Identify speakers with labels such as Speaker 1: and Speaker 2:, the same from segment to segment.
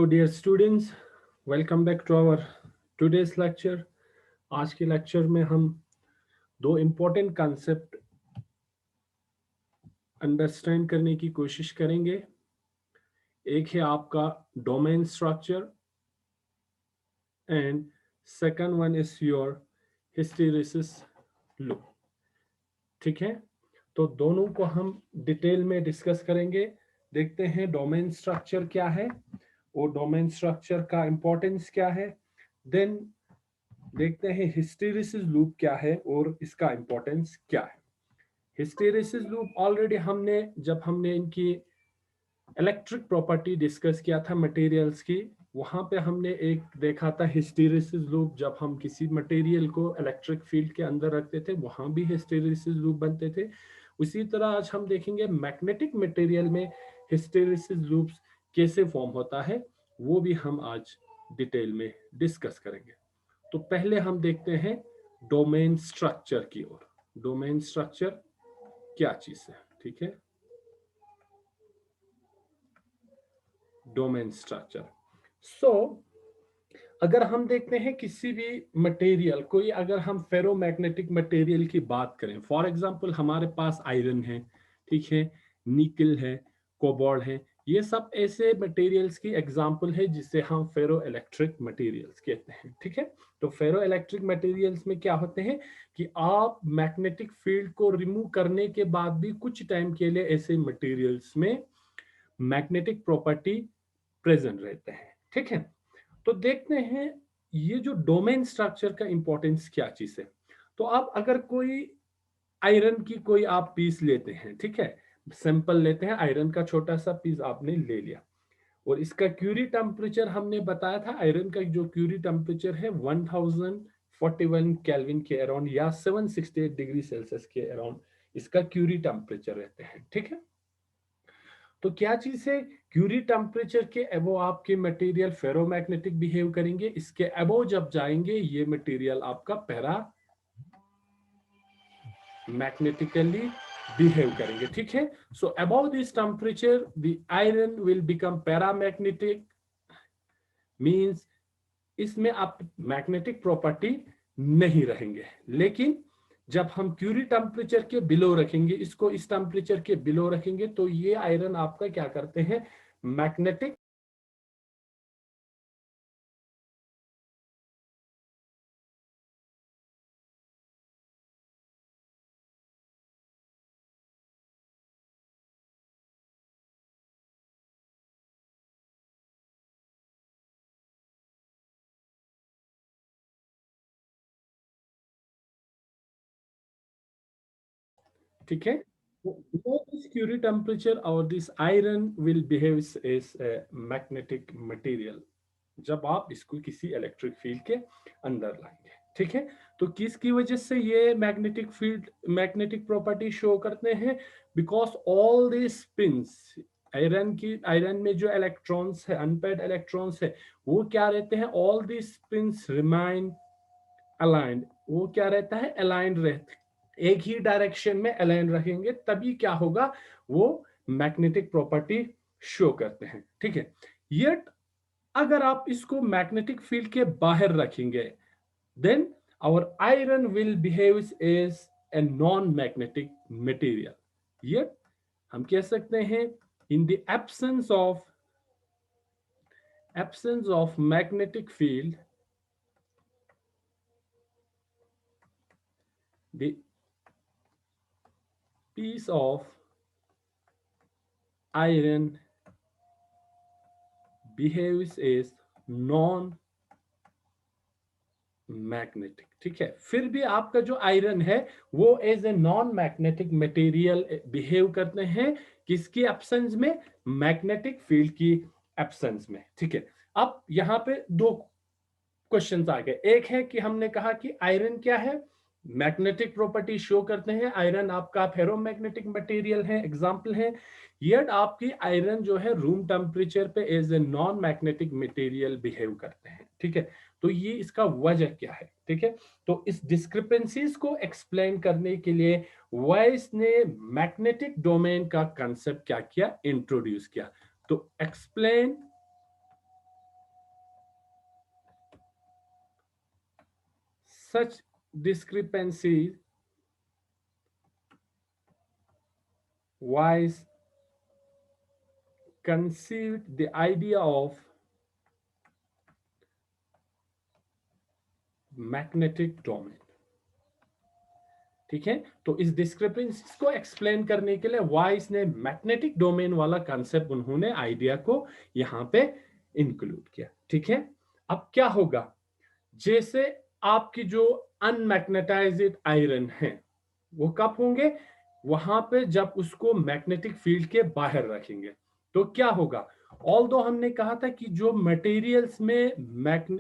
Speaker 1: So dear students, welcome back to our today's lecture. आज के lecture में हम दो इम्पोर्टेंट कॉन्सेप्ट अंडरस्टैंड करने की कोशिश करेंगे। एक है आपका domain structure and second one is your hysteresis loop. ठीक है, तो दोनों को हम डिटेल में डिस्कस करेंगे। देखते हैं डोमेन स्ट्रक्चर क्या है और डोमेन स्ट्रक्चर का इंपॉर्टेंस क्या है। देन देखते हैं हिस्टैरिसीस लूप क्या है और इसका इंपॉर्टेंस क्या है। हिस्टैरिसीस लूप ऑलरेडी जब हमने इनकी इलेक्ट्रिक प्रॉपर्टी डिस्कस किया था मटेरियल्स की, वहां पे हमने एक देखा था हिस्टैरिसीस लूप। जब हम किसी मटेरियल को इलेक्ट्रिक फील्ड के अंदर रखते थे वहां भी हिस्टैरिसीस लूप बनते थे। उसी तरह आज हम देखेंगे मैग्नेटिक मटेरियल में हिस्टैरिसीस लूप्स कैसे फॉर्म होता है, वो भी हम आज डिटेल में डिस्कस करेंगे। तो पहले हम देखते हैं डोमेन स्ट्रक्चर की ओर। डोमेन स्ट्रक्चर क्या चीज है, ठीक है। Domain structure. सो अगर हम देखते हैं किसी भी मटेरियल कोई, अगर हम फेरोमैग्नेटिक मटेरियल की बात करें, फॉर एग्जांपल हमारे पास आयरन है, ठीक है, निकल है, कोबाल्ट है, ये सब ऐसे मटेरियल्स की एग्जांपल है जिसे हम फेरो इलेक्ट्रिक मटेरियल्स कहते हैं। ठीक है, तो फेरो इलेक्ट्रिक मटेरियल्स में क्या होते हैं कि आप मैग्नेटिक फील्ड को रिमूव करने के बाद भी कुछ टाइम के लिए ऐसे मटेरियल्स में मैग्नेटिक प्रॉपर्टी प्रेजेंट रहते हैं। ठीक है, तो देखते हैं ये जो डोमेन स्ट्रक्चर का इंपॉर्टेंस क्या चीज है। तो आप अगर कोई आयरन की कोई आप पीस लेते हैं, ठीक है, सैंपल लेते हैं, आयरन का छोटा सा पीस आपने ले लिया और इसका क्यूरी टेम्परेचर हमने बताया था, आयरन का जो क्यूरी टेम्परेचर है 1041 केल्विन के अराउंड या 768 डिग्री सेल्सियस के अराउंड इसका क्यूरी टेम्परेचर रहते हैं। ठीक है, तो क्या चीज है, क्यूरी टेम्परेचर के अबो आपके मटेरियल फेरोमैग्नेटिक बिहेव करेंगे, इसके अबो जब जाएंगे ये मटेरियल आपका पैरा मैग्नेटिकली बिहेव करेंगे। ठीक है, so above this temperature the iron will become paramagnetic, means इसमें आप मैग्नेटिक प्रॉपर्टी नहीं रहेंगे। लेकिन जब हम क्यूरी टेम्परेचर के बिलो रखेंगे, इसको इस टेम्परेचर के बिलो रखेंगे, तो ये आयरन आपका क्या करते हैं, मैग्नेटिक ठीक है, दिस क्यूरी टेम्परेचर और this iron will behave as magnetic material जब आप इसको किसी इलेक्ट्रिक फील्ड के अंदर लाएंगे। ठीक है, तो किसकी वजह से ये magnetic field magnetic property show करते हैं, because all the spins, iron में जो इलेक्ट्रॉन्स है, अनपेयर्ड इलेक्ट्रॉन्स है, वो क्या रहते हैं, all the spins remain aligned. वो क्या रहता है, अलाइंड रहते, एक ही डायरेक्शन में अलाइन रहेंगे, तभी क्या होगा, वो मैग्नेटिक प्रॉपर्टी शो करते हैं। ठीक है, ये अगर आप इसको मैग्नेटिक फील्ड के बाहर रखेंगे, then our iron will behave as a non magnetic material. ये हम कह सकते हैं in the absence of magnetic field, the piece of iron behaves as non magnetic. ठीक है, फिर भी आपका जो आयरन है वो as a non magnetic material behave करते हैं, किसकी एब्सेंस में, मैग्नेटिक फील्ड की एब्सेंस में। ठीक है, अब यहां पे दो क्वेश्चंस आ गए। एक है कि हमने कहा कि आयरन क्या है, मैग्नेटिक प्रॉपर्टी शो करते हैं, आयरन आपका फेरोमैग्नेटिक मटेरियल है, एग्जांपल है। ये आपकी आयरन जो है रूम टेम्परेचर पे as a non magnetic material behave करते हैं। ठीक है, तो ये इसका वजह क्या है। ठीक है, तो इस डिस्क्रिपेंसीज को एक्सप्लेन करने के लिए वाइस ने मैग्नेटिक डोमेन का कंसेप्ट क्या किया, इंट्रोड्यूस किया। तो explain such discrepancies Weiss conceived the idea of magnetic domain. ठीक है, तो इस डिस्क्रिपेंसीज को एक्सप्लेन करने के लिए वाइस ने मैग्नेटिक डोमेन वाला कॉन्सेप्ट उन्होंने आइडिया को यहां पे इंक्लूड किया। ठीक है, अब क्या होगा, जैसे आपकी जो अनमैग्नेटाइज्ड आयरन है वो कब होंगे, वहां पे जब उसको मैग्नेटिक फील्ड के बाहर रखेंगे तो क्या होगा। ऑल्दो हमने कहा था कि जो मटेरियल्स में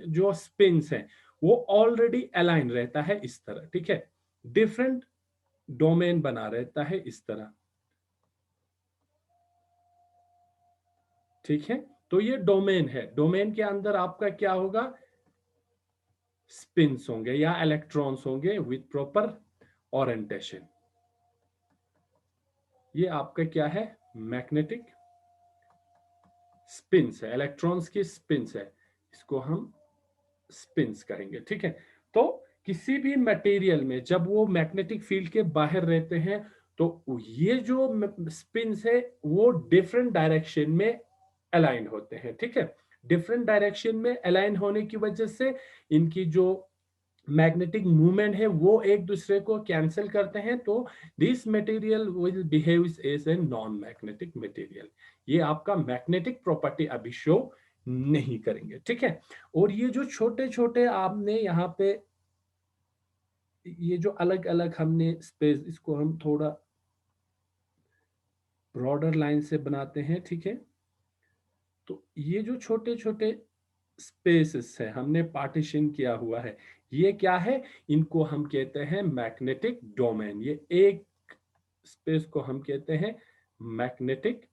Speaker 1: जो स्पिन्स है वो ऑलरेडी अलाइन रहता है इस तरह। ठीक है, डिफरेंट डोमेन बना रहता है इस तरह। ठीक है, तो ये डोमेन है, डोमेन के अंदर आपका क्या होगा, स्पिन्स होंगे या इलेक्ट्रॉन्स होंगे विथ प्रॉपर ओरिएंटेशन। ये आपका क्या है, मैग्नेटिक स्पिन्स है, इलेक्ट्रॉन्स की स्पिन्स है, इसको हम स्पिन्स कहेंगे। ठीक है, तो किसी भी मटेरियल में जब वो मैग्नेटिक फील्ड के बाहर रहते हैं तो ये जो स्पिन्स है वो डिफरेंट डायरेक्शन में अलाइन होते हैं। ठीक है, डिफरेंट डायरेक्शन में अलाइन होने की वजह से इनकी जो मैग्नेटिक मूवमेंट है वो एक दूसरे को कैंसिल करते हैं, तो this material will behaves as a non magnetic material. ये आपका मैग्नेटिक प्रॉपर्टी अभी शो नहीं करेंगे। ठीक है, और ये जो छोटे छोटे आपने यहाँ पे ये जो अलग अलग हमने स्पेस, इसको हम थोड़ा ब्रॉडर लाइन से बनाते हैं। ठीक है, तो ये जो छोटे छोटे स्पेसेस है हमने पार्टीशन किया हुआ है, ये क्या है, इनको हम कहते हैं मैग्नेटिक डोमेन। ये एक स्पेस को हम कहते हैं मैग्नेटिक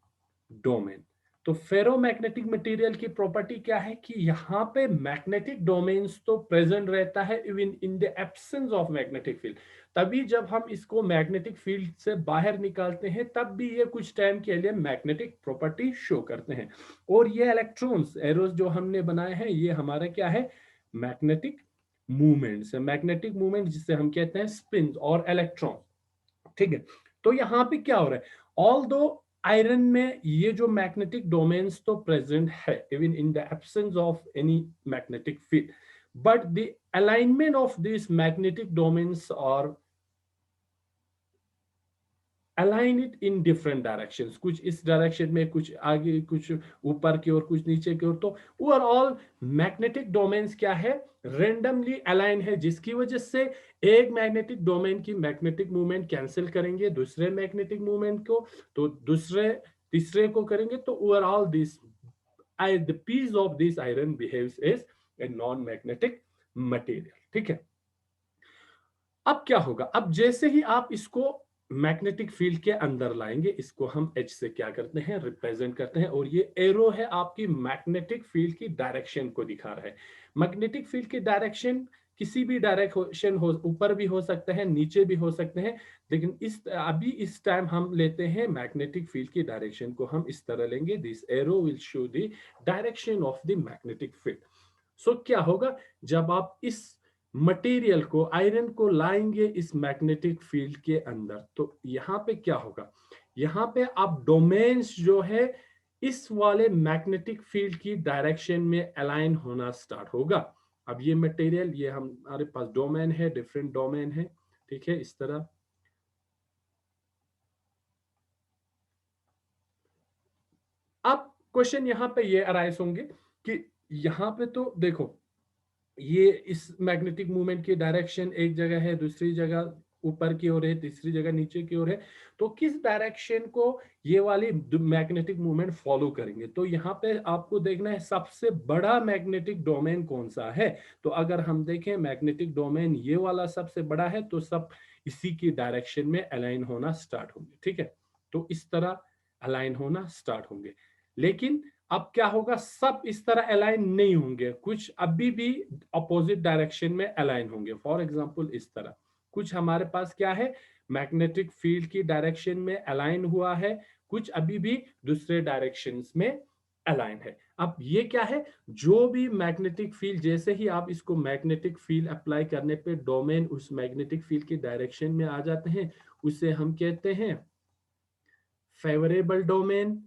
Speaker 1: डोमेन। तो फेरोमैग्नेटिक मटेरियल की प्रॉपर्टी क्या है कि यहाँ पे मैग्नेटिक डोमेन्स तो प्रेजेंट रहता है even in the absence of magnetic field. तभी जब हम इसको मैग्नेटिक फील्ड से बाहर निकालते हैं तब भी ये कुछ टाइम के लिए मैग्नेटिक प्रॉपर्टी शो करते हैं। और ये इलेक्ट्रॉन्स एरोस जो हमने बनाए हैं ये हमारा क्या है, मैग्नेटिक मूवमेंट्स है, मैग्नेटिक मूवमेंट जिसे हम कहते हैं स्पिन और इलेक्ट्रॉन। ठीक है, तो यहाँ पे क्या हो रहा है, ऑल दो आयरन में ये जो मैग्नेटिक डोमेन्स तो प्रेजेंट है even in the absence of any magnetic field, but the alignment of this magnetic domains are align it in different directions, कुछ इस डायरेक्शन में, कुछ आगे, कुछ ऊपर की ओर, कुछ नीचे की ओर। तो ओवरऑल मैग्नेटिक डोमेन्स क्या है, रेंडमली अलाइन है, जिसकी वजह से एक मैग्नेटिक डोमेन की मैग्नेटिक मूवमेंट कैंसिल करेंगे दूसरे मैग्नेटिक मूवमेंट को, तो दूसरे तीसरे को करेंगे, तो overall this the piece of this iron behaves as a non magnetic material. ठीक है, अब क्या होगा, अब जैसे ही आप इसको मैग्नेटिक फील्ड के अंदर लाएंगे, इसको हम एच से क्या करते हैं, रिप्रेजेंट करते हैं, और ये एरो है आपकी मैग्नेटिक फील्ड की डायरेक्शन को दिखा रहा है। मैग्नेटिक फील्ड की डायरेक्शन किसी भी डायरेक्शन हो, ऊपर भी हो सकते हैं, नीचे भी हो सकते हैं, लेकिन इस टाइम हम लेते हैं मैग्नेटिक फील्ड की डायरेक्शन को हम इस तरह लेंगे, this arrow will show the direction of the magnetic field. So क्या होगा, जब आप इस मटेरियल को, आयरन को लाएंगे इस मैग्नेटिक फील्ड के अंदर, तो यहां पे क्या होगा, यहां पे आप डोमेन्स जो है इस वाले मैग्नेटिक फील्ड की डायरेक्शन में अलाइन होना स्टार्ट होगा। अब ये मटेरियल, ये हमारे पास डोमेन है, डिफरेंट डोमेन है। ठीक है, इस तरह अब क्वेश्चन यहां पे ये अराइज होंगे कि यहां पे तो देखो, ये इस मैग्नेटिक मूवमेंट की डायरेक्शन एक जगह है, दूसरी जगह ऊपर की ओर है, तीसरी जगह नीचे की ओर है, तो किस डायरेक्शन को ये वाली मैग्नेटिक मूवमेंट फॉलो करेंगे। तो यहाँ पे आपको देखना है सबसे बड़ा मैग्नेटिक डोमेन कौन सा है। तो अगर हम देखें मैग्नेटिक डोमेन ये वाला सबसे बड़ा है, तो सब इसी की डायरेक्शन में अलाइन होना स्टार्ट होंगे। ठीक है, तो इस तरह अलाइन होना स्टार्ट होंगे, लेकिन अब क्या होगा, सब इस तरह अलाइन नहीं होंगे, कुछ अभी भी अपोजिट डायरेक्शन में अलाइन होंगे। फॉर एग्जांपल इस तरह कुछ हमारे पास क्या है, मैग्नेटिक फील्ड की डायरेक्शन में अलाइन हुआ है, कुछ अभी भी दूसरे डायरेक्शंस में अलाइन है। अब ये क्या है, जो भी मैग्नेटिक फील्ड, जैसे ही आप इसको मैग्नेटिक फील्ड अप्लाई करने पे डोमेन उस मैग्नेटिक फील्ड के डायरेक्शन में आ जाते हैं, उसे हम कहते हैं फेवरेबल डोमेन।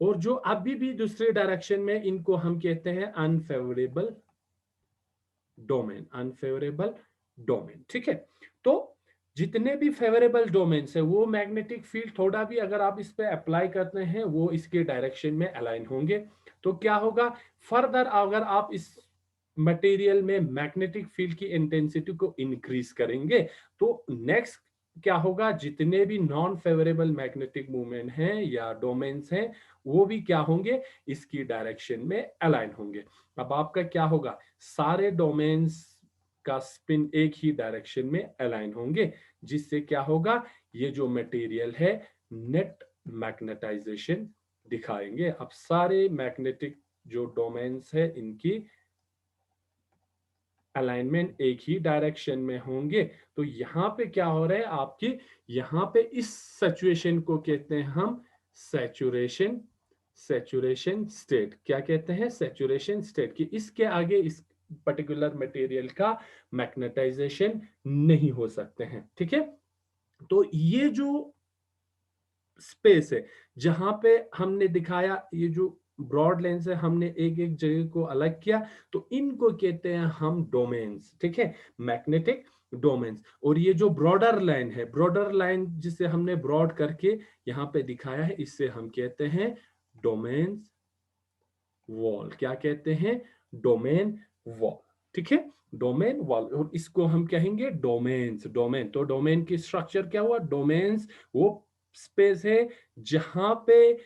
Speaker 1: और जो अभी भी दूसरे डायरेक्शन में, इनको हम कहते हैं अनफेवरेबल डोमेन, अनफेवरेबल डोमेन। ठीक है, तो जितने भी फेवरेबल डोमेन्स है, वो मैग्नेटिक फील्ड थोड़ा भी अगर आप इस पे अप्लाई करते हैं, वो इसके डायरेक्शन में अलाइन होंगे। तो क्या होगा, फर्दर अगर आप इस मटेरियल में मैग्नेटिक फील्ड की इंटेंसिटी को इंक्रीज करेंगे, तो नेक्स्ट क्या होगा, जितने भी नॉन फेवरेबल मैग्नेटिक मूवमेंट हैं या डोमेन्स हैं, वो भी क्या होंगे, इसकी डायरेक्शन में अलाइन होंगे। अब आपका क्या होगा, सारे डोमेन्स का स्पिन एक ही डायरेक्शन में अलाइन होंगे, जिससे क्या होगा, ये जो मटेरियल है नेट मैग्नेटाइजेशन दिखाएंगे। अब सारे मैग्नेटिक जो डोमेन्स है, इनकी अलाइनमेंट एक ही डायरेक्शन में होंगे। तो यहाँ पे क्या हो रहा है आपकी, यहाँ पे इस सिचुएशन को कहते हैं हम सैचुरेशन, सैचुरेशन स्टेट। क्या कहते हैं, सैचुरेशन स्टेट, कि इसके आगे इस पर्टिकुलर मटेरियल का मैग्नेटाइजेशन नहीं हो सकते हैं। ठीक है, तो ये जो स्पेस है, जहां पे हमने दिखाया, ये जो ब्रॉड लेंस है, हमने एक एक जगह को अलग किया, तो इनको कहते हैं हम डोमेन्स। ठीक है, मैग्नेटिक डोमेन्स। और ये जो ब्रॉडर लाइन है, ब्रॉडर लाइन जिसे हमने ब्रॉड करके यहाँ पे दिखाया है, इससे हम कहते हैं डोमेन्स वॉल। क्या कहते हैं, डोमेन वॉल। ठीक है, डोमेन वॉल, और इसको हम कहेंगे डोमेन्स। डोमेन, तो डोमेन की स्ट्रक्चर क्या हुआ, डोमेन्स वो स्पेस है जहां पे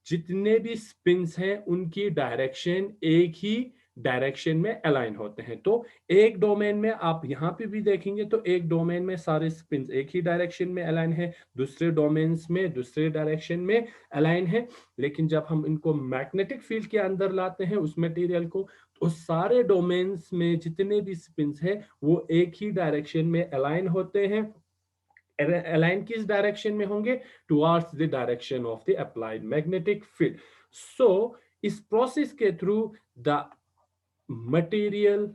Speaker 1: जितने भी स्पिन्स हैं, उनकी डायरेक्शन एक ही डायरेक्शन में अलाइन होते हैं। तो एक डोमेन में आप यहां पे भी देखेंगे, तो एक डोमेन में सारे स्पिन्स एक ही डायरेक्शन में अलाइन है, दूसरे डोमेन्स में दूसरे डायरेक्शन में अलाइन है। लेकिन जब हम इनको मैग्नेटिक फील्ड के अंदर लाते हैं उस मटेरियल को, तो सारे डोमेन्स में जितने भी स्पिन्स हैं, वो एक ही डायरेक्शन में अलाइन होते हैं। अलाइन किस डायरेक्शन में होंगे, towards the direction of the applied magnetic field. So इस प्रोसेस के through the material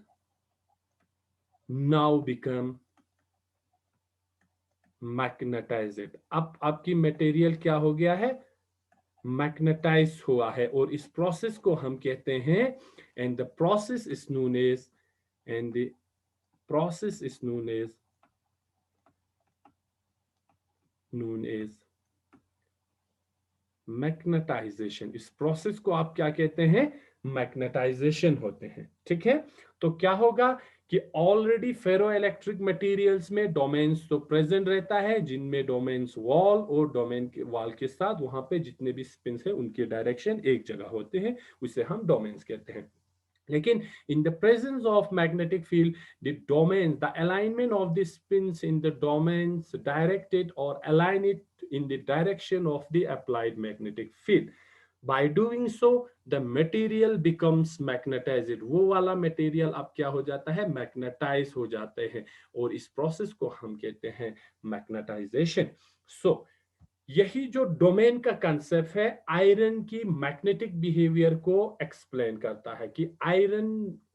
Speaker 1: now become magnetized. अब आपकी मटेरियल क्या हो गया है, मैग्नेटाइज हुआ है। और इस प्रोसेस को हम कहते हैं, and the process is known as, and the process is known as magnetization. इस प्रोसेस को आप क्या कहते हैं, मैग्नेटाइजेशन होते हैं। ठीक है, तो क्या होगा कि ऑलरेडी फेरो इलेक्ट्रिक मटेरियल्स में डोमेन्स तो प्रेजेंट रहता है, जिनमें डोमेन्स वॉल और डोमेन के वॉल के साथ वहां पे जितने भी स्पिन्स हैं, उनके डायरेक्शन एक जगह होते हैं, उसे हम डोमेन्स कहते हैं। लेकिन in the presence of magnetic field, the domain, the alignment of the spins in the domains directed or align it in the direction of the applied magnetic field. By doing so, the material becomes magnetized. वो वाला material अब क्या हो जाता है, magnetise हो जाते हैं, और इस प्रोसेस को हम कहते हैं मैग्नेटाइजेशन। सो यही जो डोमेन का कंसेप्ट है, आयरन की मैग्नेटिक बिहेवियर को एक्सप्लेन करता है, कि आयरन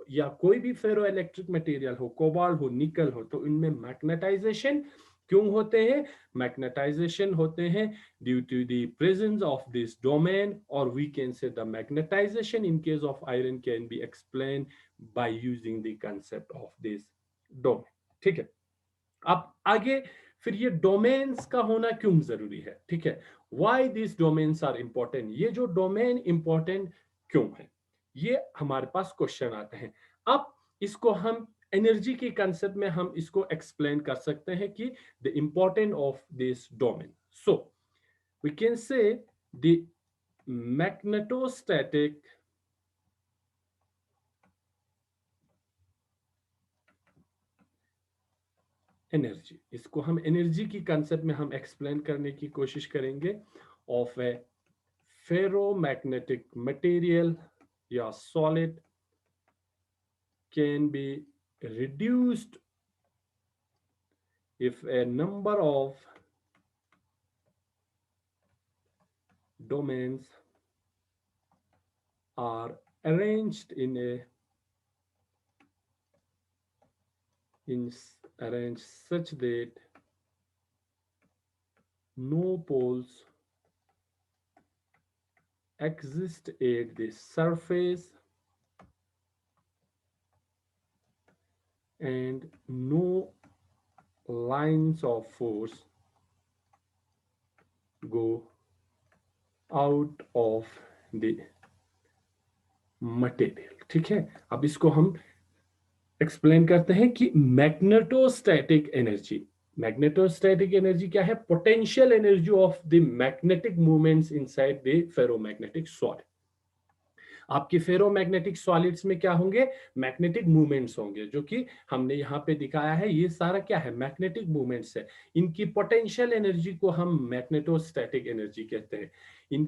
Speaker 1: या कोई भी फेरो इलेक्ट्रिक मटेरियल हो, कोबाल्ट हो, निकल हो, तो इनमें मैग्नेटाइजेशन क्यों होते हैं, मैग्नेटाइजेशन होते हैं due to the presence of this domain, और we can say the magnetization in case of iron can be explain by using the concept of this domain. ठीक है, अब आगे फिर ये डोमेन्स का होना क्यों जरूरी है। ठीक है, why this domains are important, ये जो डोमेन इंपॉर्टेंट क्यों है, ये हमारे पास क्वेश्चन आते हैं। अब इसको हम एनर्जी के कंसेप्ट में हम इसको एक्सप्लेन कर सकते हैं कि the important of this domain. So we can say the magnetostatic energy, इसको हम एनर्जी की कंसेप्ट में हम एक्सप्लेन करने की कोशिश करेंगे ऑफ ए ferromagnetic material या solid can be reduced if a number of domains are arranged arranged such that no poles exist at the surface and no lines of force go out of the material. ठीक है, अब इसको हम explain करते हैं कि magnetostatic energy क्या है? Potential energy of the magnetic movements inside the ferromagnetic solid. आपके फेरोमैग्नेटिक सॉलिड्स में क्या होंगे? मैग्नेटिक मूवमेंट्स होंगे, जो कि हमने यहाँ पे दिखाया है। ये सारा क्या है? मैग्नेटिक मूवमेंट्स है। इनकी पोटेंशियल एनर्जी को हम मैग्नेटोस्टैटिक एनर्जी कहते हैं। इन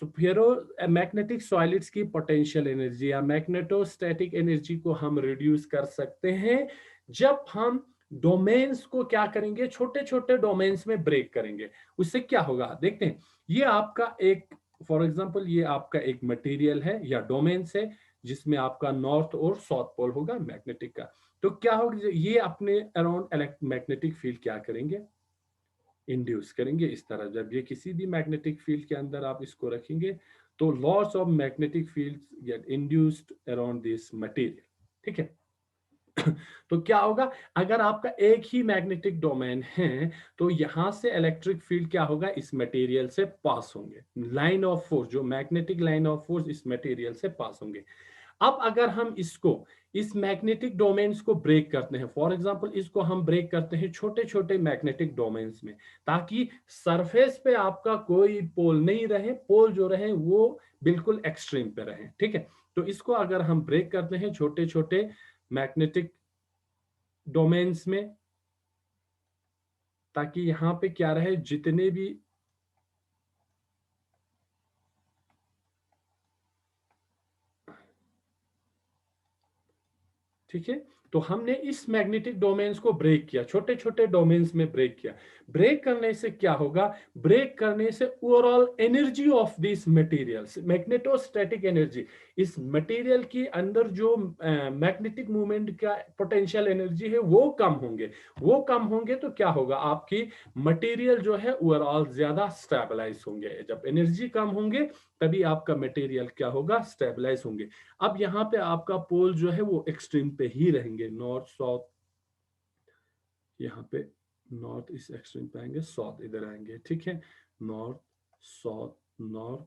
Speaker 1: फेरो मैग्नेटिक सॉलिड्स की पोटेंशियल एनर्जी या मैग्नेटोस्टैटिक एनर्जी को हम रिड्यूस कर सकते हैं जब हम डोमेन्स को क्या करेंगे? छोटे छोटे डोमेन्स में ब्रेक करेंगे। उससे क्या होगा देखते हैं। ये आपका एक, फॉर एग्जाम्पल, ये आपका एक मटेरियल है या डोमेन्स है जिसमें आपका नॉर्थ और साउथ पोल होगा मैग्नेटिक का। तो क्या होगा? ये अपने अराउंड मैग्नेटिक फील्ड क्या करेंगे? इंड्यूस करेंगे। इस तरह जब ये किसी भी मैग्नेटिक फील्ड के अंदर आप इसको रखेंगे तो loss of magnetic field get induced around this material. ठीक है, तो क्या होगा? अगर आपका एक ही मैग्नेटिक डोमेन है तो यहां से इलेक्ट्रिक फील्ड क्या होगा? इस मटेरियल से पास होंगे। लाइन ऑफ फोर्स, जो मैग्नेटिक लाइन ऑफ फोर्स इस मटेरियल से पास होंगे। अब अगर हम इसको, इस मैग्नेटिक डोमेन्स को ब्रेक करते हैं, फॉर एग्जांपल इसको हम ब्रेक करते हैं छोटे छोटे मैग्नेटिक डोमेन्स में, ताकि सरफेस पे आपका कोई पोल नहीं रहे, पोल जो रहे वो बिल्कुल एक्सट्रीम पे रहे। ठीक है, तो इसको अगर हम ब्रेक करते हैं छोटे छोटे मैग्नेटिक डोमेन्स में, ताकि यहां पे क्या रहे, जितने भी ठीक है, तो हमने इस मैग्नेटिक डोमेन्स को ब्रेक किया, छोटे छोटे डोमेन्स में ब्रेक किया। ब्रेक करने से क्या होगा? ब्रेक करने से overall energy of this materials, magnetostatic energy, इस मटेरियल के अंदर जो मैग्नेटिक मूवमेंट का पोटेंशियल एनर्जी है वो कम होंगे। वो कम होंगे तो क्या होगा? आपकी मटेरियल जो है ओवरऑल ज्यादा स्टेबलाइज होंगे। जब एनर्जी कम होंगे तभी आपका मटेरियल क्या होगा? स्टेबलाइज होंगे। अब यहाँ पे आपका पोल जो है वो एक्सट्रीम पे ही रहेंगे, नॉर्थ साउथ। यहाँ पे नॉर्थ इस एक्सट्रीम पे आएंगे, साउथ इधर आएंगे। ठीक है, नॉर्थ साउथ नॉर्थ,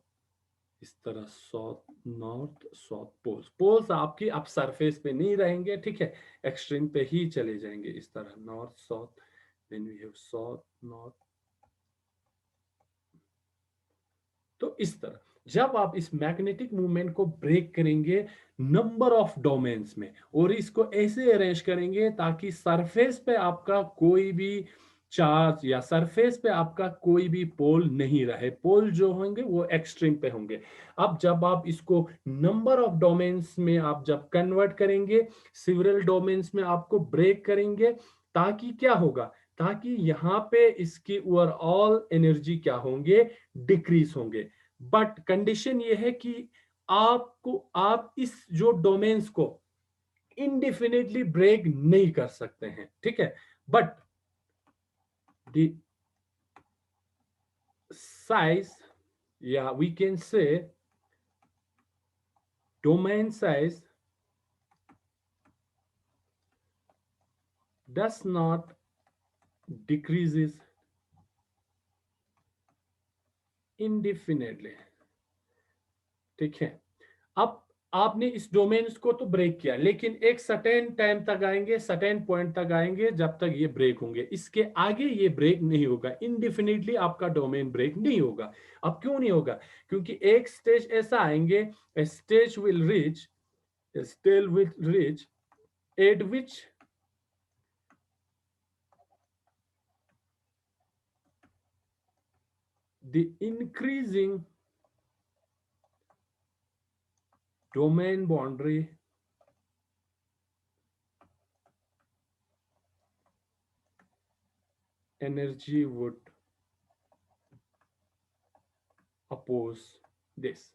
Speaker 1: इस तरह south north south. Poles poles आपकी अब सरफेस पे नहीं रहेंगे। ठीक है, एक्सट्रीम पे ही चले जाएंगे, इस तरह north south, then we have south north. तो इस तरह जब आप इस मैग्नेटिक मूवमेंट को ब्रेक करेंगे नंबर ऑफ डोमेन्स में, और इसको ऐसे अरेंज करेंगे ताकि सरफेस पे आपका कोई भी चार्ज या सरफेस पे आपका कोई भी पोल नहीं रहे, पोल जो होंगे वो एक्सट्रीम पे होंगे। अब जब आप इसको नंबर ऑफ डोमेन्स में आप जब कन्वर्ट करेंगे, सिवरल डोमेन्स में आपको ब्रेक करेंगे, ताकि क्या होगा? ताकि यहाँ पे इसकी ओवरऑल एनर्जी क्या होंगे? डिक्रीज होंगे। बट कंडीशन ये है कि आप इस जो डोमेन्स को इनडिफिनिटली ब्रेक नहीं कर सकते हैं। ठीक है, बट द साइज, या we can say domain size does not decreases indefinitely। ठीक है, अब आपने इस डोमेन्स को तो ब्रेक किया, लेकिन एक सर्टेन टाइम तक आएंगे, सर्टेन पॉइंट तक आएंगे जब तक ये ब्रेक होंगे। इसके आगे ये ब्रेक नहीं होगा, इनडिफिनिटली आपका डोमेन ब्रेक नहीं होगा। अब क्यों नहीं होगा? क्योंकि एक स्टेज ऐसा आएंगे, stage will reach, stage will reach at which the increasing domain boundary energy would oppose this.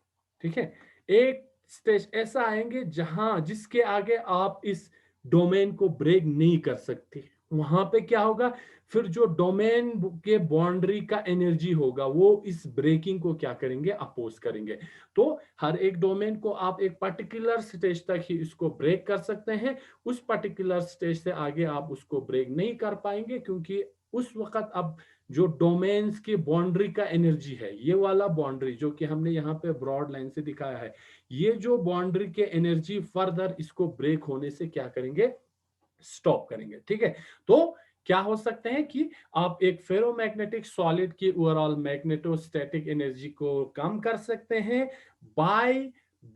Speaker 1: ठीक है, एक स्टेज ऐसा आएंगे जहां जिसके आगे आप इस डोमेन को ब्रेक नहीं कर सकते। वहां पे क्या होगा, फिर जो डोमेन के बाउंड्री का एनर्जी होगा वो इस ब्रेकिंग को क्या करेंगे, अपोज करेंगे। तो हर एक डोमेन को आप एक पर्टिकुलर स्टेज तक ही इसको ब्रेक कर सकते हैं। उस पर्टिकुलर स्टेज से आगे आप उसको ब्रेक नहीं कर पाएंगे, क्योंकि उस वक्त अब जो डोमेन्स की बाउंड्री का एनर्जी है, ये वाला बाउंड्री जो कि हमने यहाँ पे ब्रॉड लाइन से दिखाया है, ये जो बाउंड्री के एनर्जी फर्दर इसको ब्रेक होने से क्या करेंगे, स्टॉप करेंगे। ठीक है, तो क्या हो सकते हैं कि आप एक फेरोमैग्नेटिक सॉलिड की ओवरऑल मैग्नेटोस्टैटिक एनर्जी को कम कर सकते हैं by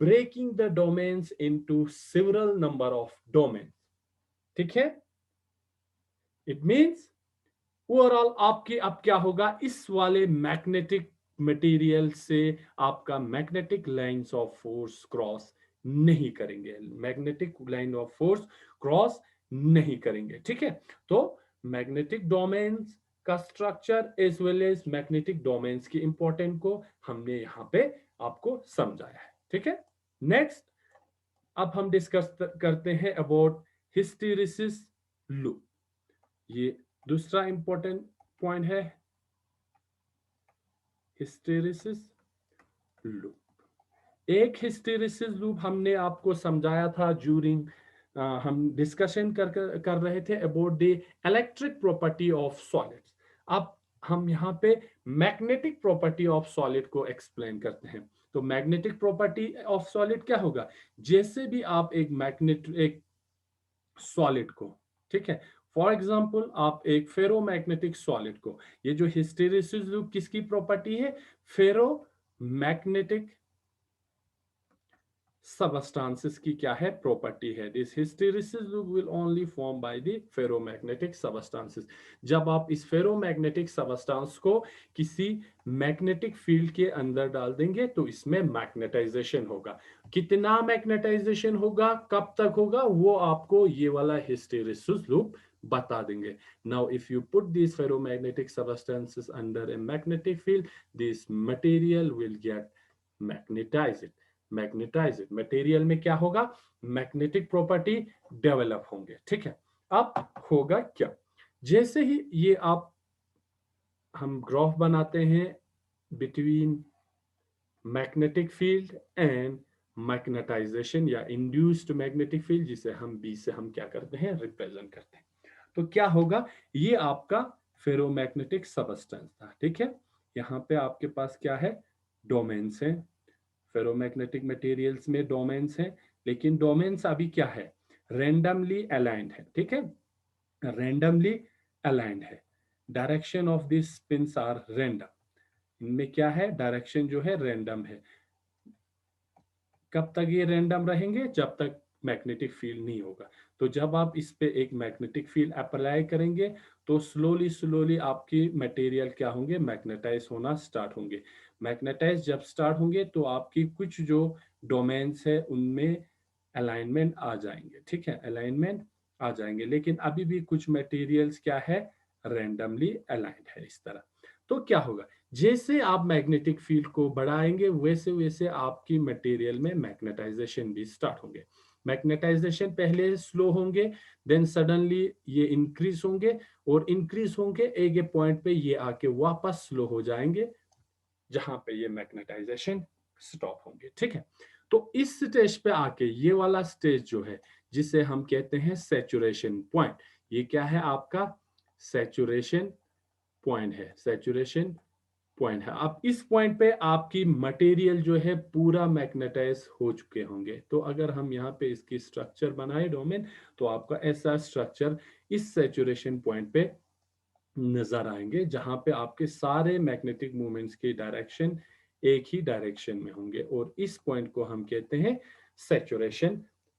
Speaker 1: breaking the domains into several number of domain. ठीक है, इट मींस ओवरऑल आपकी अब क्या होगा, इस वाले मैग्नेटिक मटेरियल से आपका magnetic lines of force cross नहीं करेंगे, magnetic line of force cross नहीं करेंगे। ठीक है, तो मैग्नेटिक डोमेन्स का structure as well as magnetic domains की इंपॉर्टेंट को हमने यहाँ पे आपको समझाया है। ठीक है, नेक्स्ट अब हम डिस्कस करते हैं अबाउट हिस्टेरिसिस लूप। ये दूसरा इंपॉर्टेंट पॉइंट है, हिस्टेरिसिस लूप। एक हिस्टेरिसिस लूप हमने आपको समझाया था ज्यूरिंग हम डिस्कशन कर रहे थे about the electric property of solids. अब हम यहाँ पे मैग्नेटिक प्रॉपर्टी ऑफ सॉलिड को एक्सप्लेन करते हैं। तो मैग्नेटिक प्रॉपर्टी ऑफ सॉलिड क्या होगा, जैसे भी आप एक सॉलिड को, ठीक है, फॉर एग्जाम्पल आप एक फेरोमैग्नेटिक सॉलिड को, ये जो हिस्टेरिसिस लूप किसकी प्रॉपर्टी है, फेरोमैग्नेटिक सबस्टांसेस की क्या है, प्रॉपर्टी है। This hysteresis loop will only form by the ferromagnetic substances. जब आप इस फेरोमैग्नेटिक सबस्टांस को किसी मैग्नेटिक फील्ड के अंदर डाल देंगे तो इसमें मैग्नेटाइजेशन होगा। कितना मैग्नेटाइजेशन होगा, कब तक होगा, वो आपको ये वाला हिस्टेरिसिस लूप बता देंगे। Now if you put these ferromagnetic substances under a magnetic field, this material will get magnetized। Magnetize material में क्या होगा, मैग्नेटिक प्रॉपर्टी डेवलप होंगे। ठीक है, अब होगा क्या, जैसे ही ये आप हम ग्राफ बनाते हैं between magnetic field and magnetization या इंड्यूस्ड मैग्नेटिक फील्ड, जिसे हम बी से हम क्या करते हैं, रिप्रेजेंट करते हैं, तो क्या होगा, ये आपका फेरोमैग्नेटिक सबस्टेंस था। ठीक है, यहाँ पे आपके पास क्या है, डोमेन्स हैं। फेरोमैग्नेटिक मटेरियल्स में डोमेन्स हैं, लेकिन डोमेन्स अभी क्या है, रैंडमली अलाइंड है। ठीक है, रैंडमली अलाइंड है, direction of this spins are random. इनमें क्या है, डायरेक्शन जो है रैंडम है। कब तक ये रैंडम रहेंगे, जब तक मैग्नेटिक फील्ड नहीं होगा। तो जब आप इस पे एक मैग्नेटिक फील्ड अप्लाई करेंगे तो स्लोली स्लोली आपकी मटेरियल क्या होंगे, मैग्नेटाइज होना स्टार्ट होंगे। मैग्नेटाइज जब स्टार्ट होंगे तो आपकी कुछ जो डोमेन्स है उनमें अलाइनमेंट आ जाएंगे। ठीक है, अलाइनमेंट आ जाएंगे, लेकिन अभी भी कुछ मटेरियल्स क्या है, रैंडमली अलाइंड है इस तरह। तो क्या होगा, जैसे आप मैग्नेटिक फील्ड को बढ़ाएंगे वैसे वैसे आपकी मटेरियल में मैग्नेटाइजेशन भी स्टार्ट होंगे। मैग्नेटाइजेशन पहले स्लो होंगे, देन सडनली ये इंक्रीज होंगे, और इंक्रीज होंगे एक पॉइंट पे ये आके वापस स्लो हो जाएंगे, जहां पे ये मैग्नेटाइजेशन स्टॉप होंगे। ठीक है, तो इस स्टेज पे आके ये वाला स्टेज जो है, जिसे हम कहते हैं सैचुरेशन पॉइंट, ये क्या है आपका, सैचुरेशन पॉइंट है, सैचुरेशन पॉइंट है। अब इस पॉइंट पे आपकी मटेरियल जो है पूरा मैग्नेटाइज हो चुके होंगे। तो अगर हम यहाँ पे इसकी स्ट्रक्चर बनाए डोमेन, तो आपका ऐसा स्ट्रक्चर इस सैचुरेशन पॉइंट पे नजर आएंगे, जहां पे आपके सारे मैग्नेटिक मूवमेंट्स की डायरेक्शन एक ही डायरेक्शन में होंगे, और इस पॉइंट को हम कहते हैं सैचुरेशन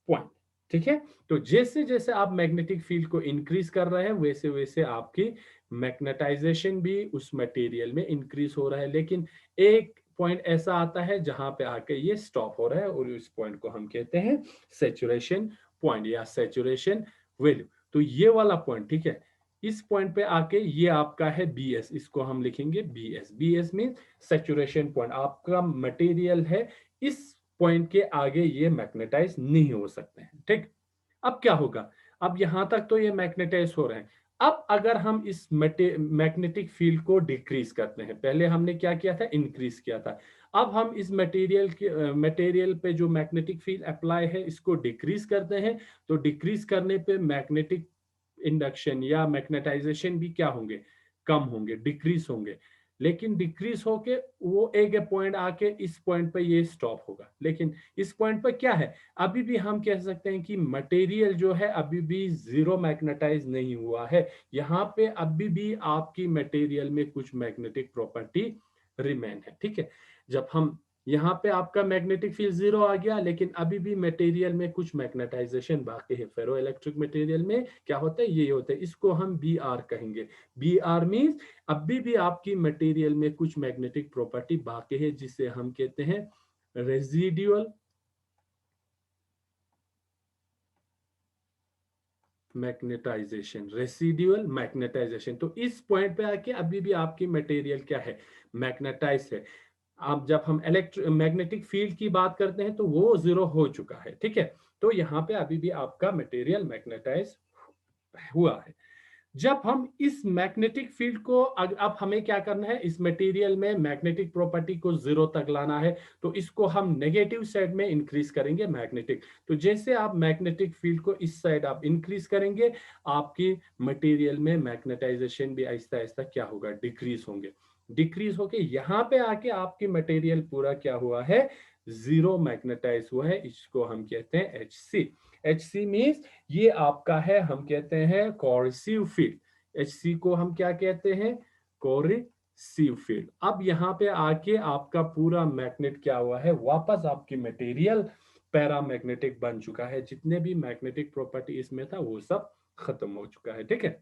Speaker 1: पॉइंट। ठीक है, तो जैसे जैसे आप मैग्नेटिक फील्ड को इंक्रीज कर रहे हैं वैसे वैसे आपकी मैग्नेटाइजेशन भी उस मटेरियल में इंक्रीज हो रहा है, लेकिन एक पॉइंट ऐसा आता है जहां पे आके ये स्टॉप हो रहा है, और इस पॉइंट को हम कहते हैं सैचुरेशन पॉइंट या सैचुरेशन वैल्यू। तो ये वाला पॉइंट, ठीक है, इस पॉइंट पे आके ये आपका है बी एस, इसको हम लिखेंगे B S. B S mean saturation point, आपका मटेरियल है इस पॉइंट के आगे ये मैग्नेटाइज नहीं हो सकते हैं। ठीक, अब क्या होगा, अब यहां तक तो ये मैग्नेटाइज हो रहे हैं। अब अगर हम इस मैग्नेटिक फील्ड को डिक्रीज करते हैं, पहले हमने क्या किया था, इंक्रीज किया था। अब हम इस मटेरियल पे जो मैग्नेटिक फील्ड अप्लाई है इसको डिक्रीज करते हैं, तो डिक्रीज करने पे मैग्नेटिक इंडक्शन या मैग्नेटाइजेशन भी क्या होंगे, कम होंगे, डिक्रीज होंगे। लेकिन डिक्रीज होके वो एक पॉइंट आके इस पॉइंट पे ये स्टॉप होगा। लेकिन इस पॉइंट पे क्या है, अभी भी हम कह सकते हैं कि मटेरियल जो है अभी भी जीरो मैग्नेटाइज नहीं हुआ है। यहाँ पे अभी भी आपकी मटेरियल में कुछ मैग्नेटिक प्रॉपर्टी रिमेन है। ठीक है, जब हम यहाँ पे आपका मैग्नेटिक फील्ड जीरो आ गया, लेकिन अभी भी मटेरियल में कुछ मैग्नेटाइजेशन बाकी है। फेरो इलेक्ट्रिक मटेरियल में क्या होता है, ये होता है, इसको हम बी आर कहेंगे। बी आर मीन्स अभी भी आपकी मटेरियल में कुछ मैग्नेटिक प्रॉपर्टी बाकी है, जिसे हम कहते हैं रेजिडुअल मैग्नेटाइजेशन। रेसिडुअल मैग्नेटाइजेशन, तो इस पॉइंट पे आके अभी भी आपकी मटेरियल क्या है, मैग्नेटाइज है। अब जब हम मैग्नेटिक फील्ड की बात करते हैं तो वो जीरो हो चुका है। ठीक है, तो यहाँ पे अभी भी आपका मटेरियल मैग्नेटाइज हुआ है। जब हम इस मैग्नेटिक फील्ड को अब हमें क्या करना है, इस मटेरियल में मैग्नेटिक प्रॉपर्टी को जीरो तक लाना है, तो इसको हम नेगेटिव साइड में इंक्रीज करेंगे मैग्नेटिक। तो जैसे आप मैग्नेटिक फील्ड को इस साइड आप इंक्रीज करेंगे, आपकी मटेरियल में मैग्नेटाइजेशन भी आहिस्ता आहिस्ता क्या होगा, डिक्रीज होंगे। डिक्रीज होके यहाँ पे आके आपकी मटेरियल पूरा क्या हुआ है, जीरो मैग्नेटाइज हुआ है। इसको हम कहते हैं H C. H C means ये आपका है, हम कहते हैं कोरिसिव फील्ड। एच सी को हम क्या कहते हैं, कोरिसिव फील्ड। अब यहाँ पे आके आपका पूरा मैग्नेट क्या हुआ है, वापस आपकी मटेरियल पैरामैग्नेटिक बन चुका है। जितने भी मैग्नेटिक प्रॉपर्टी इसमें था वो सब खत्म हो चुका है। ठीक है,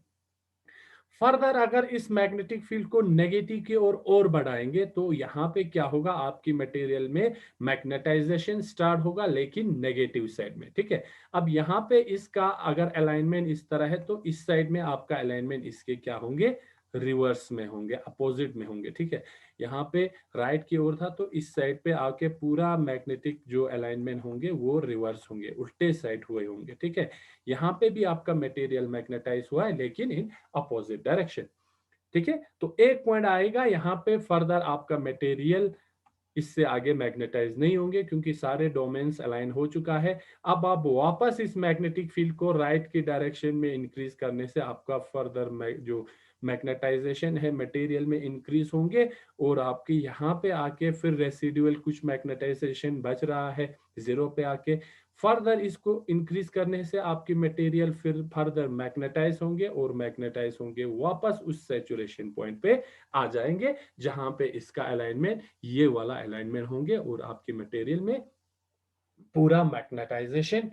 Speaker 1: फर्दर अगर इस मैग्नेटिक फील्ड को नेगेटिव की ओर और बढ़ाएंगे तो यहाँ पे क्या होगा, आपकी मटेरियल में मैग्नेटाइजेशन स्टार्ट होगा, लेकिन नेगेटिव साइड में। ठीक है, अब यहाँ पे इसका अगर अलाइनमेंट इस तरह है तो इस साइड में आपका अलाइनमेंट इसके क्या होंगे, रिवर्स में होंगे, अपोजिट में होंगे। ठीक है, यहाँ पे राइट की ओर था तो इस साइड पे आके पूरा मैग्नेटिक जो अलाइनमेंट होंगे वो रिवर्स होंगे, उल्टे साइड हुए होंगे। ठीक है, यहाँ पे भी आपका मटेरियल मैग्नेटाइज हुआ है, लेकिन इन अपोजिट डायरेक्शन। ठीक है, तो एक पॉइंट आएगा यहाँ पे, फर्दर आपका मटेरियल इससे आगे मैग्नेटाइज नहीं होंगे क्योंकि सारे डोमेन्स अलाइन हो चुका है। अब आप वापस इस मैग्नेटिक फील्ड को राइट की डायरेक्शन में इंक्रीज करने से आपका फर्दर जो मैग्नेटाइजेशन है मटेरियल में इंक्रीज होंगे, और आपके यहाँ पे आके फिर रेसिडुअल कुछ मैग्नेटाइजेशन बच रहा है जीरो पे आके, फर्दर इसको इंक्रीज करने से आपकी मटेरियल फिर फर्दर मैग्नेटाइज होंगे, और मैग्नेटाइज होंगे वापस उस सैचुरेशन पॉइंट पे आ जाएंगे जहां पे इसका अलाइनमेंट ये वाला अलाइनमेंट होंगे, और आपकी मटेरियल में पूरा मैग्नेटाइजेशन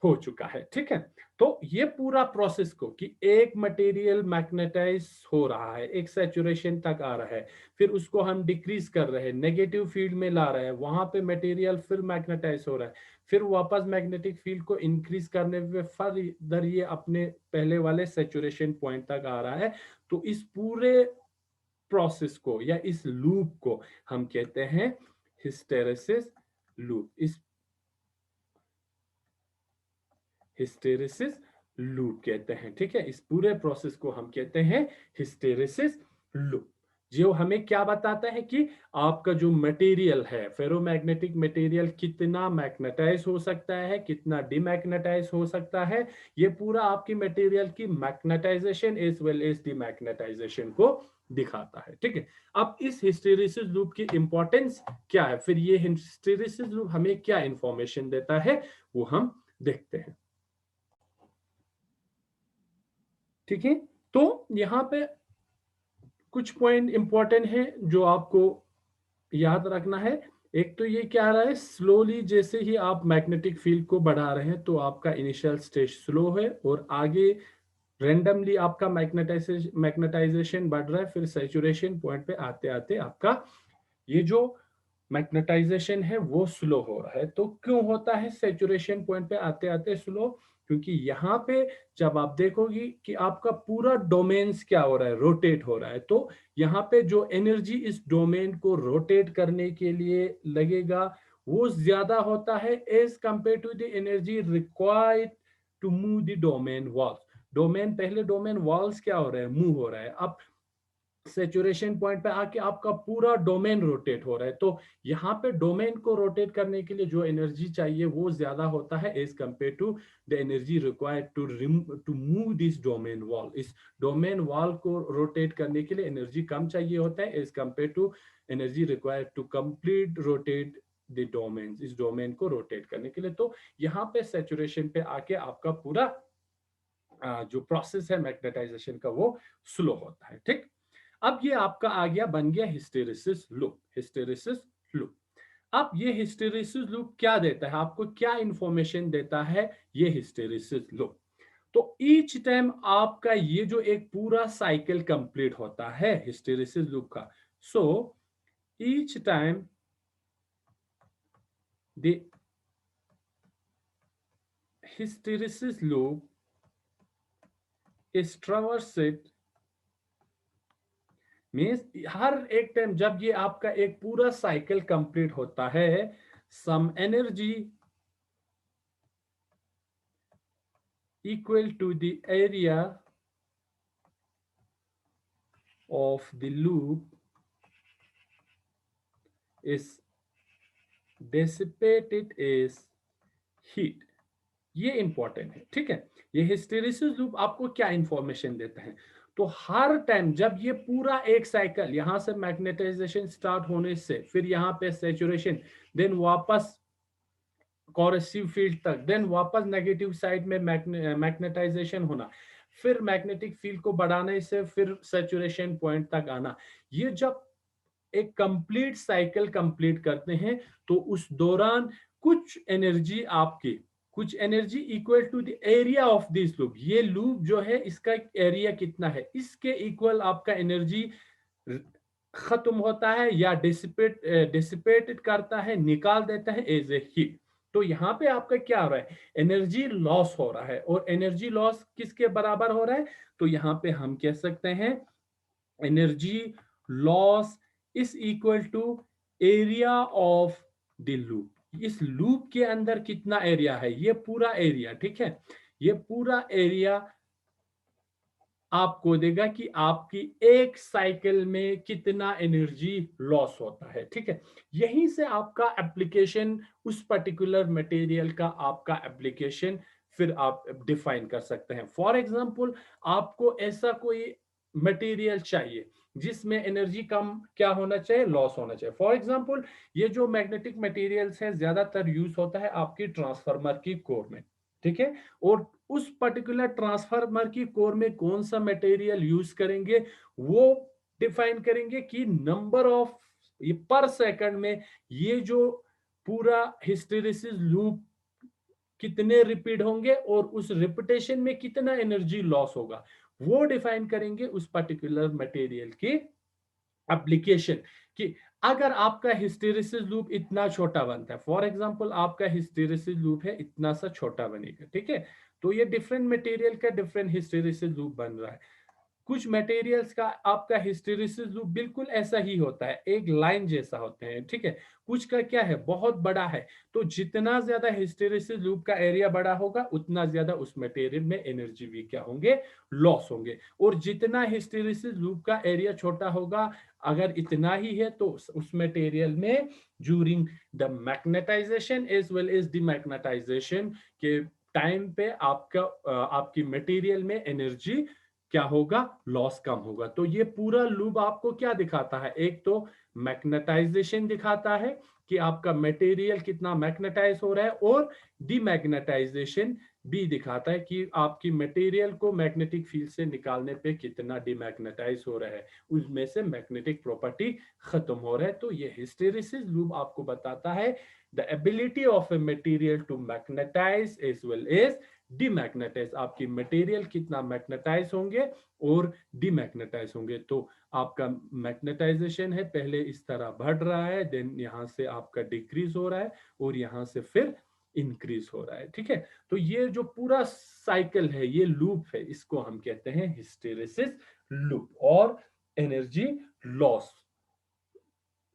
Speaker 1: हो चुका है। ठीक है, तो ये पूरा प्रोसेस को कि एक मटेरियल मैग्नेटाइज हो रहा है, एक सैचुरेशन तक आ रहा है, फिर उसको हम डिक्रीज कर रहे हैं, नेगेटिव फील्ड में ला रहे हैं, वहां पे मटेरियल फिर मैग्नेटाइज हो रहा है, फिर वापस मैग्नेटिक फील्ड को इंक्रीज करने पे फर्दर ये अपने पहले वाले सैचुरेशन पॉइंट तक आ रहा है। तो इस पूरे प्रोसेस को या इस लूप को हम कहते हैं हिस्टेरेसिस लूप। इस हिस्टेरेसिस लूप कहते हैं। ठीक है, इस पूरे प्रोसेस को हम कहते हैं हिस्टेरेसिस लूप, जो हमें क्या बताता है कि आपका जो मटेरियल है, फेरोमैग्नेटिक मटेरियल, कितना मैग्नेटाइज हो सकता है, कितना डिमैग्नेटाइज हो सकता है। ये पूरा आपकी मटेरियल की magnetization as well as demagnetization को दिखाता है। ठीक है, अब इस हिस्टेरेसिस लूप की इंपॉर्टेंस क्या है, फिर ये हिस्टेरेसिस लूप हमें क्या इंफॉर्मेशन देता है, वो हम देखते हैं। ठीक है, तो यहाँ पे कुछ पॉइंट इंपॉर्टेंट है जो आपको याद रखना है। एक तो ये क्या रहा है, स्लोली जैसे ही आप मैग्नेटिक फील्ड को बढ़ा रहे हैं तो आपका इनिशियल स्टेज स्लो है, और आगे रेंडमली आपका मैग्नेटाइजेशन बढ़ रहा है, फिर सैचुरेशन पॉइंट पे आते आते आपका ये जो मैग्नेटाइजेशन है वो स्लो हो रहा है। तो क्यों होता है सैचुरेशन पॉइंट पे आते आते स्लो, क्योंकि यहाँ पे जब आप देखोगे कि आपका पूरा डोमेन्स क्या हो रहा है, रोटेट हो रहा है, तो यहाँ पे जो एनर्जी इस डोमेन को रोटेट करने के लिए लगेगा वो ज्यादा होता है as compare to the energy required to move the domain walls. Domain, पहले डोमेन वॉल्स क्या हो रहा है, मूव हो रहा है। अब सेचुरेशन पॉइंट पे आके आपका पूरा डोमेन रोटेट हो रहा है, तो यहाँ पे डोमेन को रोटेट करने के लिए जो एनर्जी चाहिए वो ज्यादा होता है as compare to the energy required to move this domain wall. इस डोमेन वॉल को रोटेट करने के लिए एनर्जी कम चाहिए होता है as compare to energy required to complete rotate the domain, इस डोमेन को रोटेट करने के लिए। तो यहाँ पे सेचुरेशन पे आके आपका पूरा जो प्रोसेस है मैग्नेटाइजेशन का वो स्लो होता है। ठीक, अब ये आपका आ गया, बन गया हिस्टेरिसिस लूप। हिस्टेरिसिस लूप, अब ये हिस्टेरिसिस लूप क्या देता है आपको, क्या इंफॉर्मेशन देता है ये हिस्टेरिसिस लूप। तो ईच टाइम आपका ये जो एक पूरा साइकिल कंप्लीट होता है हिस्टेरिसिस लूप का, so each time the hysteresis loop is traversed, means हर एक टाइम जब ये आपका एक पूरा साइकिल कंप्लीट होता है, some energy equal to the area of the loop is dissipated as heat। ये इंपॉर्टेंट है, ठीक है। ये हिस्टेरिसिस लूप आपको क्या इंफॉर्मेशन देता है, तो हर टाइम जब ये पूरा एक साइकिल यहां से मैग्नेटाइजेशन स्टार्ट होने से फिर यहाँ पे सेचुरेशन, देन वापस कोरेसिव फील्ड तक, देन वापस नेगेटिव साइड में मैग्नेटाइजेशन होना, फिर मैग्नेटिक फील्ड को बढ़ाने से फिर सैचुरेशन पॉइंट तक आना, ये जब एक कंप्लीट साइकिल कंप्लीट करते हैं तो उस दौरान कुछ एनर्जी आपकी, कुछ energy equal to the area of this loop, ये लूप जो है इसका एरिया कितना है इसके इक्वल आपका एनर्जी खत्म होता है या डिसिपेटेड करता है, निकाल देता है एज ए हीट। तो यहाँ पे आपका क्या हो रहा है, एनर्जी लॉस हो रहा है, और एनर्जी लॉस किसके बराबर हो रहा है, तो यहाँ पे हम कह सकते हैं energy loss is equal to area of the loop. इस लूप के अंदर कितना एरिया है, ये पूरा एरिया, ठीक है, ये पूरा एरिया आपको देगा कि आपकी एक साइकिल में कितना एनर्जी लॉस होता है, ठीक है। यहीं से आपका एप्लीकेशन, उस पर्टिकुलर मटेरियल का आपका एप्लीकेशन फिर आप डिफाइन कर सकते हैं। फॉर एग्जांपल, आपको ऐसा कोई मटेरियल चाहिए जिसमें एनर्जी कम क्या होना चाहिए, लॉस होना चाहिए। फॉर एग्जांपल, ये जो मैग्नेटिक मटेरियल्स है ज्यादातर यूज होता है आपकी ट्रांसफार्मर की कोर में, ठीक है। और उस पर्टिकुलर ट्रांसफार्मर की कोर में कौन सा मटेरियल यूज करेंगे वो डिफाइन करेंगे कि नंबर ऑफ, ये पर सेकंड में ये जो पूरा हिस्टेरिसिस लूप कितने रिपीट होंगे और उस रिपीटेशन में कितना एनर्जी लॉस होगा, वो डिफाइन करेंगे उस पर्टिकुलर मटेरियल की एप्लीकेशन। कि अगर आपका हिस्टेरिसिस लूप इतना छोटा बनता है, फॉर एग्जांपल आपका हिस्टेरिसिस लूप है इतना सा छोटा बनेगा, ठीक है, तो ये डिफरेंट मटेरियल का डिफरेंट हिस्टेरिसिस लूप बन रहा है। कुछ मटेरियल्स का आपका हिस्टेरिसिस लूप बिल्कुल ऐसा ही होता है, एक लाइन जैसा होते हैं, ठीक है। कुछ का क्या है, बहुत बड़ा है, तो जितना ज्यादा हिस्टेरिसिस लूप का एरिया बड़ा होगा उतना ज्यादा उस मटेरियल में एनर्जी भी क्या होंगे, लॉस होंगे। और जितना हिस्टेरिसिस लूप का एरिया छोटा होगा, अगर इतना ही है, तो उस मटेरियल में during the magnetization as well as demagnetization के टाइम पे आपका आपकी मटेरियल में एनर्जी क्या होगा, लॉस कम होगा। तो ये पूरा लूप आपको क्या दिखाता है, एक तो मैग्नेटाइजेशन दिखाता है कि आपका मटेरियल कितना मैग्नेटाइज हो रहा है, और डीमैग्नेटाइजेशन भी दिखाता है कि आपकी मटेरियल को मैग्नेटिक फील्ड से निकालने पे कितना डीमैग्नेटाइज हो रहा है, उसमें से मैग्नेटिक प्रॉपर्टी खत्म हो रहा है। तो ये हिस्टेरिसिस लूप आपको बताता है the ability of a material to magnetize as well as demagnetize, आपकी मटेरियल कितना मैग्नेटाइज होंगे और डीमैग्नेटाइज होंगे। तो आपका मैग्नेटाइजेशन है पहले इस तरह बढ़ रहा है, देन यहां से आपका डिक्रीज हो रहा है, और यहां से फिर इंक्रीज हो रहा है, ठीक है। तो ये जो पूरा साइकिल है, ये लूप है, इसको हम कहते हैं हिस्टेरिसिस लूप और energy loss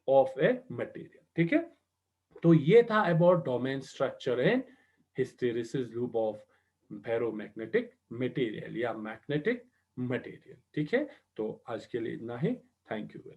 Speaker 1: of a material, ठीक है। तो ये था about domain structure and hysteresis loop of ferromagnetic material या मैग्नेटिक मटेरियल। ठीक है, तो आज के लिए इतना ही। Thank you.